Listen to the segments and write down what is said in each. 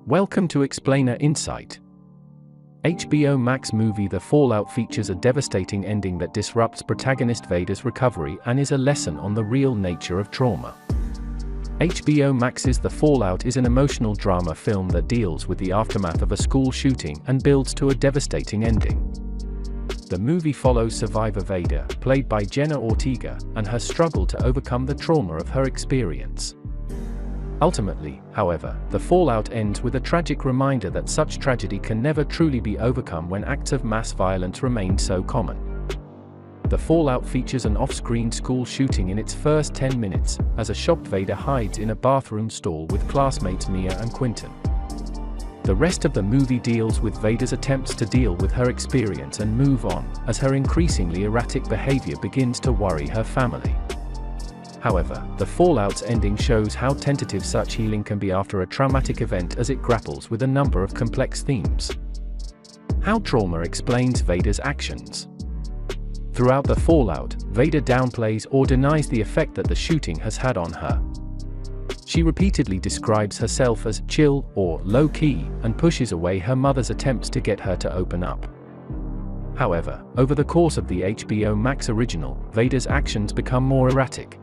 Welcome to Explainer Insight. HBO Max movie The Fallout features a devastating ending that disrupts protagonist Vader's recovery and is a lesson on the real nature of trauma. HBO Max's The Fallout is an emotional drama film that deals with the aftermath of a school shooting and builds to a devastating ending. The movie follows survivor Vader, played by Jenna Ortega, and her struggle to overcome the trauma of her experience. Ultimately, however, The Fallout ends with a tragic reminder that such tragedy can never truly be overcome when acts of mass violence remain so common. The Fallout features an off-screen school shooting in its first 10 minutes, as a shocked Vader hides in a bathroom stall with classmates Mia and Quinton. The rest of the movie deals with Vader's attempts to deal with her experience and move on, as her increasingly erratic behavior begins to worry her family. However, The Fallout's ending shows how tentative such healing can be after a traumatic event, as it grapples with a number of complex themes. How trauma explains Vader's actions. Throughout The Fallout, Vader downplays or denies the effect that the shooting has had on her. She repeatedly describes herself as chill or low-key and pushes away her mother's attempts to get her to open up. However, over the course of the HBO Max original, Vader's actions become more erratic.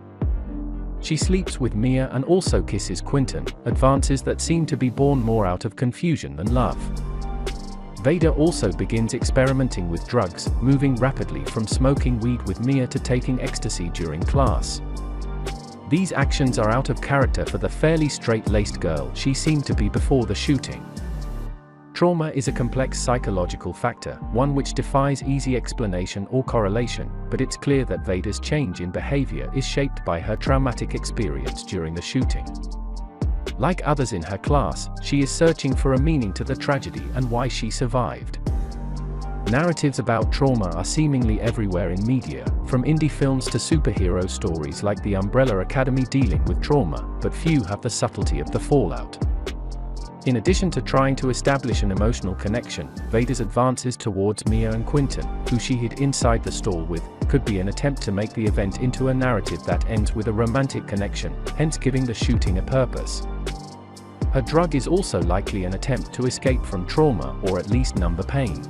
She sleeps with Mia and also kisses Quinton, advances that seem to be born more out of confusion than love. Vader also begins experimenting with drugs, moving rapidly from smoking weed with Mia to taking ecstasy during class. These actions are out of character for the fairly straight-laced girl she seemed to be before the shooting. Trauma is a complex psychological factor, one which defies easy explanation or correlation, but it's clear that Vader's change in behavior is shaped by her traumatic experience during the shooting. Like others in her class, she is searching for a meaning to the tragedy and why she survived. Narratives about trauma are seemingly everywhere in media, from indie films to superhero stories like The Umbrella Academy dealing with trauma, but few have the subtlety of The Fallout. In addition to trying to establish an emotional connection, Vader's advances towards Mia and Quinton, who she hid inside the stall with, could be an attempt to make the event into a narrative that ends with a romantic connection, hence giving the shooting a purpose. Her drug is also likely an attempt to escape from trauma or at least numb the pain.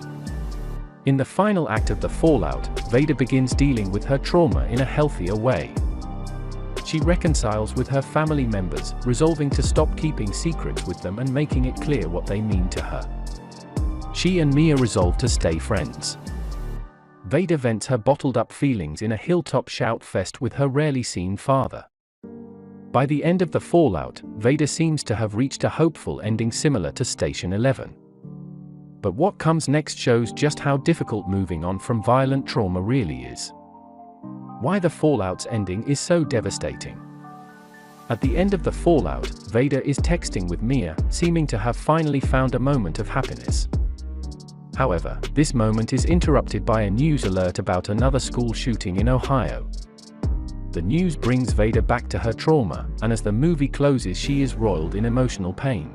In the final act of The Fallout, Vader begins dealing with her trauma in a healthier way. She reconciles with her family members, resolving to stop keeping secrets with them and making it clear what they mean to her. She and Mia resolve to stay friends. Vader vents her bottled-up feelings in a hilltop shout fest with her rarely seen father. By the end of The Fallout, Vader seems to have reached a hopeful ending similar to Station 11. But what comes next shows just how difficult moving on from violent trauma really is. Why The Fallout's ending is so devastating. At the end of The Fallout, Vader is texting with Mia, seeming to have finally found a moment of happiness. However, this moment is interrupted by a news alert about another school shooting in Ohio. The news brings Vader back to her trauma, and as the movie closes she is roiled in emotional pain.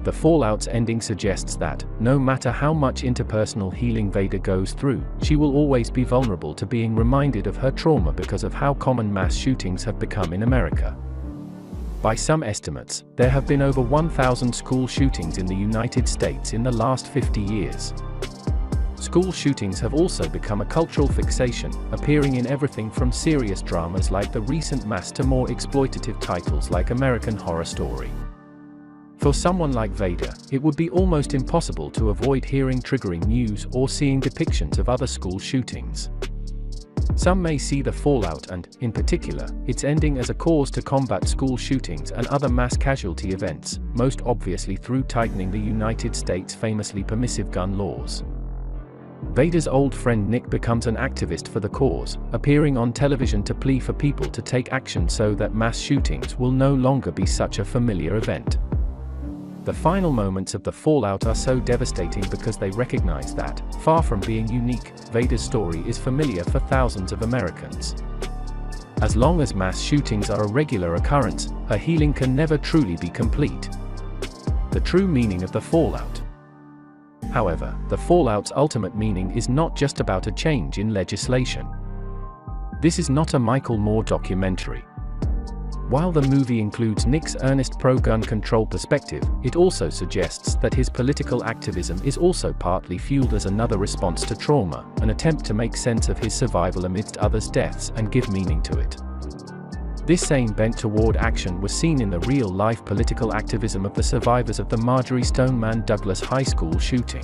The Fallout's ending suggests that, no matter how much interpersonal healing Vader goes through, she will always be vulnerable to being reminded of her trauma because of how common mass shootings have become in America. By some estimates, there have been over 1,000 school shootings in the United States in the last 50 years. School shootings have also become a cultural fixation, appearing in everything from serious dramas like the recent Mass to more exploitative titles like American Horror Story. For someone like Vader, it would be almost impossible to avoid hearing triggering news or seeing depictions of other school shootings. Some may see The Fallout and, in particular, its ending as a cause to combat school shootings and other mass casualty events, most obviously through tightening the United States' famously permissive gun laws. Vader's old friend Nick becomes an activist for the cause, appearing on television to plea for people to take action so that mass shootings will no longer be such a familiar event. The final moments of The Fallout are so devastating because they recognize that, far from being unique, Vader's story is familiar for thousands of Americans. As long as mass shootings are a regular occurrence, her healing can never truly be complete. The true meaning of The Fallout. However, The Fallout's ultimate meaning is not just about a change in legislation. This is not a Michael Moore documentary. While the movie includes Nick's earnest pro-gun control perspective, it also suggests that his political activism is also partly fueled as another response to trauma, an attempt to make sense of his survival amidst others' deaths and give meaning to it. This same bent toward action was seen in the real-life political activism of the survivors of the Marjory Stoneman Douglas High School shooting.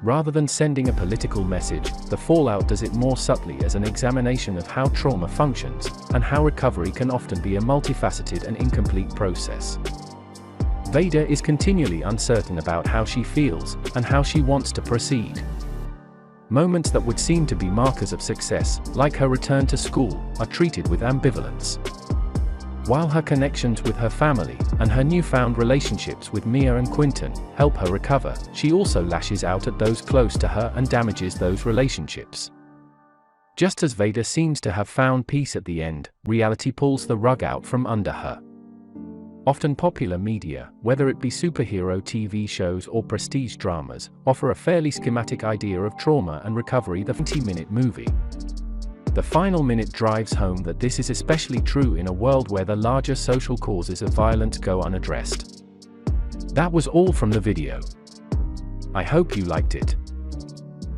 Rather than sending a political message, The Fallout does it more subtly as an examination of how trauma functions, and how recovery can often be a multifaceted and incomplete process. Vader is continually uncertain about how she feels, and how she wants to proceed. Moments that would seem to be markers of success, like her return to school, are treated with ambivalence. While her connections with her family, and her newfound relationships with Mia and Quinton, help her recover, she also lashes out at those close to her and damages those relationships. Just as Vader seems to have found peace at the end, reality pulls the rug out from under her. Often popular media, whether it be superhero TV shows or prestige dramas, offer a fairly schematic idea of trauma and recovery. The 20-minute movie. The final minute drives home that this is especially true in a world where the larger social causes of violence go unaddressed. That was all from the video. I hope you liked it.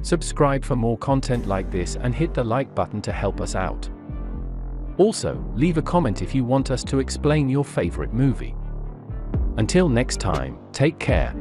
Subscribe for more content like this and hit the like button to help us out. Also, leave a comment if you want us to explain your favorite movie. Until next time, take care.